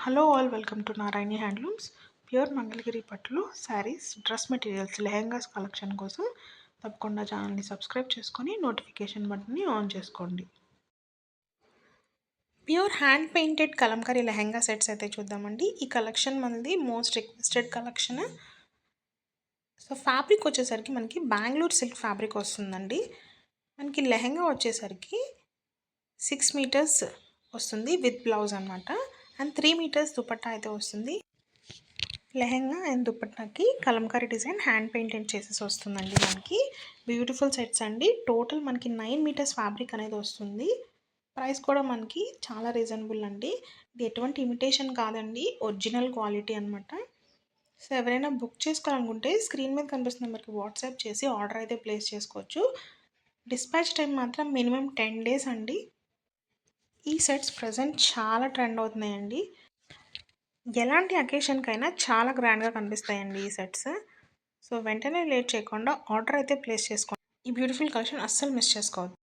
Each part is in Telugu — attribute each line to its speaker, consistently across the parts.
Speaker 1: Hello all welcome to Narayani handlooms. Pure Mangalagiri పట్టులో sarees, dress materials, lehengas collection కోసం తప్పకుండా ఛానల్ని సబ్స్క్రైబ్ చేసుకొని నోటిఫికేషన్ బటన్ని ఆన్ చేసుకోండి. Pure hand painted Kalamkari lehenga sets అయితే చూద్దామండి. ఈ కలెక్షన్ మనది most requested collection. So fabric వచ్చేసరికి మనకి బెంగళూరు సిల్క్ ఫ్యాబ్రిక్ వస్తుందండి. మనకి లెహెంగా వచ్చేసరికి 6 మీటర్స్ వస్తుంది విత్ బ్లౌజ్ అనమాట. అండ్ 3 మీటర్స్ దుపట్టా అయితే వస్తుంది. లెహెంగా అండ్ దుపట్టాకి కలంకారీ డిజైన్ హ్యాండ్ పెయింటెడ్ చేసేసి వస్తుందండి. మనకి బ్యూటిఫుల్ సెట్స్ అండి. టోటల్ మనకి 9 మీటర్స్ ఫ్యాబ్రిక్ అనేది వస్తుంది. ప్రైస్ కూడా మనకి చాలా రీజనబుల్ అండి. ఇది ఎటువంటి ఇమిటేషన్ కాదండి, ఒరిజినల్ క్వాలిటీ అనమాట. సో ఎవరైనా బుక్ చేసుకోవాలనుకుంటే స్క్రీన్ మీద కనిపిస్తున్న నెంబర్కి వాట్సాప్ చేసి ఆర్డర్ అయితే ప్లేస్ చేసుకోవచ్చు. డిస్పాచ్ టైం మాత్రం మినిమం 10 డేస్ అండి. ఈ సెట్స్ ప్రజెంట్ చాలా ట్రెండ్ అవుతున్నాయండి. ఎలాంటి అకేషన్కైనా చాలా గ్రాండ్గా కనిపిస్తాయండి ఈ సెట్స్. సో వెంటనే లేట్ చేయకుండా ఆర్డర్ అయితే ప్లేస్ చేసుకోండి. ఈ బ్యూటిఫుల్ కలెక్షన్ అస్సలు మిస్ చేసుకోవద్దు.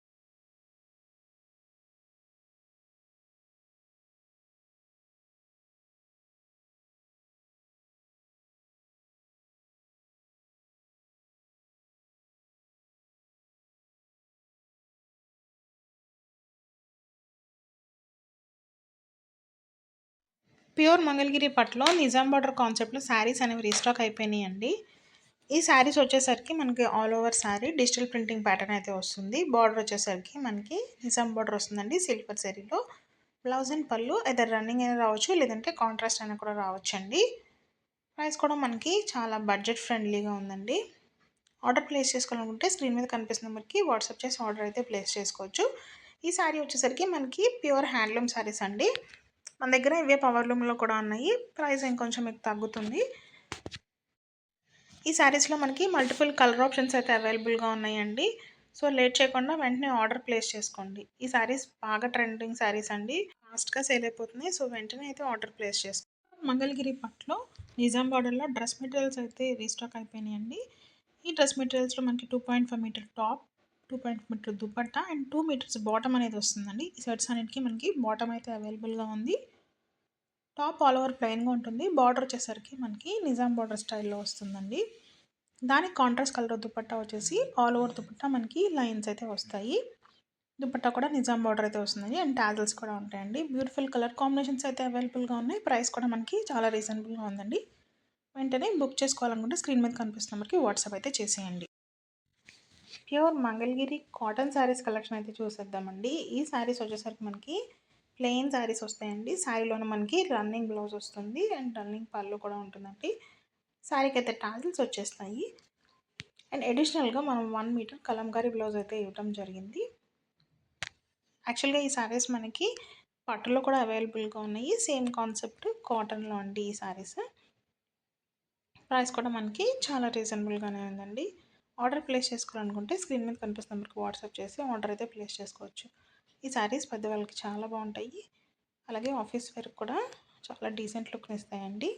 Speaker 1: ప్యూర్ మంగళగిరి పట్టులో నిజాం బార్డర్ కాన్సెప్ట్లో శారీస్ అనేవి రీస్టాక్ అయిపోయినాయండి. ఈ శారీస్ వచ్చేసరికి మనకి all over sari digital printing pattern అయితే వస్తుంది. బార్డర్ వచ్చేసరికి మనకి నిజాం బార్డర్ వస్తుందండి సిల్వర్ శారీలో. బ్లౌజ్ అండ్ పళ్ళు ఎదర్ రన్నింగ్ అయినా రావచ్చు, లేదంటే కాంట్రాస్ట్ అయినా కూడా రావచ్చు అండి. ప్రైస్ కూడా మనకి చాలా బడ్జెట్ ఫ్రెండ్లీగా ఉందండి. ఆర్డర్ ప్లేస్ చేసుకోవాలనుకుంటే స్క్రీన్ మీద కనిపిస్తున్న నెంబర్కి వాట్సాప్ చేసి ఆర్డర్ అయితే ప్లేస్ చేసుకోవచ్చు. ఈ శారీ వచ్చేసరికి మనకి ప్యూర్ హ్యాండ్లూమ్ శారీస్ అండి. మన దగ్గర ఇవే పవర్లూమ్లో కూడా ఉన్నాయి. ప్రైస్ ఇంకొంచెం మీకు తగ్గుతుంది. ఈ శారీస్లో మనకి మల్టిపుల్ కలర్ ఆప్షన్స్ అయితే అవైలబుల్గా ఉన్నాయండి. సో లేట్ చేయకుండా వెంటనే ఆర్డర్ ప్లేస్ చేసుకోండి. ఈ శారీస్ బాగా ట్రెండింగ్ శారీస్ అండి, ఫాస్ట్గా సేల్ అయిపోతున్నాయి. సో వెంటనే అయితే ఆర్డర్ ప్లేస్ చేసుకోండి. మంగళగిరి పట్టులో నిజాం బార్డర్లో డ్రెస్ మెటీరియల్స్ అయితే రీస్టాక్ అయిపోయినాయండి. ఈ డ్రెస్ మెటీరియల్స్లో మనకి 2.5 meter top, 2.5 meter dupatta and 2 meters bottom అనేది వస్తుందండి. ఈ సెట్స్ అన్నిటికీ మనకి బాటమ్ అయితే అవైలబుల్గా ఉంది. టాప్ ఆల్ ఓవర్ ప్లెయిన్గా ఉంటుంది. బార్డర్ వచ్చేసరికి మనకి నిజాం బార్డర్ స్టైల్లో వస్తుందండి. దానికి కాంట్రాస్ట్ కలర్ దుపట్టా వచ్చేసి ఆల్ ఓవర్ దుపట్టా మనకి లైన్స్ అయితే వస్తాయి. దుపట్టా కూడా నిజాం బార్డర్ అయితే వస్తుందండి అండ్ టాజల్స్ కూడా ఉంటాయండి. బ్యూటిఫుల్ కలర్ కాంబినేషన్స్ అయితే అవైలబుల్గా ఉన్నాయి. ప్రైస్ కూడా మనకి చాలా రీజనబుల్గా ఉందండి. వెంటనే బుక్ చేసుకోవాలనుకుంటే స్క్రీన్ మీద కనిపిస్తున్న నెంబర్కి వాట్సాప్ అయితే చేసేయండి. Pure Mangalagiri cotton saris collection అయితే చూసేద్దామండి. ఈ శారీస్ వచ్చేసరికి మనకి ప్లెయిన్ శారీస్ వస్తాయండి. శారీలోనే మనకి రన్నింగ్ బ్లౌజ్ వస్తుంది అండ్ రన్నింగ్ పళ్ళు కూడా ఉంటుందండి. శారీకి అయితే టాజిల్స్ వచ్చేస్తాయి అండ్ అడిషనల్గా మనం 1 మీటర్ కలంకారీ బ్లౌజ్ అయితే ఇవ్వడం జరిగింది. యాక్చువల్గా ఈ శారీస్ మనకి పట్టులో కూడా అవైలబుల్గా ఉన్నాయి. సేమ్ కాన్సెప్ట్ కాటన్లో అండి ఈ శారీస్. ప్రైస్ కూడా మనకి చాలా రీజనబుల్గానే ఉందండి. ఆర్డర్ ప్లేస్ చేసుకోవాలనుకుంటే స్క్రీన్ మీద కనిపిస్తున్న నెంబర్కి వాట్సాప్ చేసి ఆర్డర్ అయితే ప్లేస్ చేసుకోవచ్చు. ఈ శారీస్ పెద్దవాళ్ళకి చాలా బాగుంటాయి. అలాగే ఆఫీస్ వేర్కి కూడా చాలా డీసెంట్ లుక్ని ఇస్తాయండి.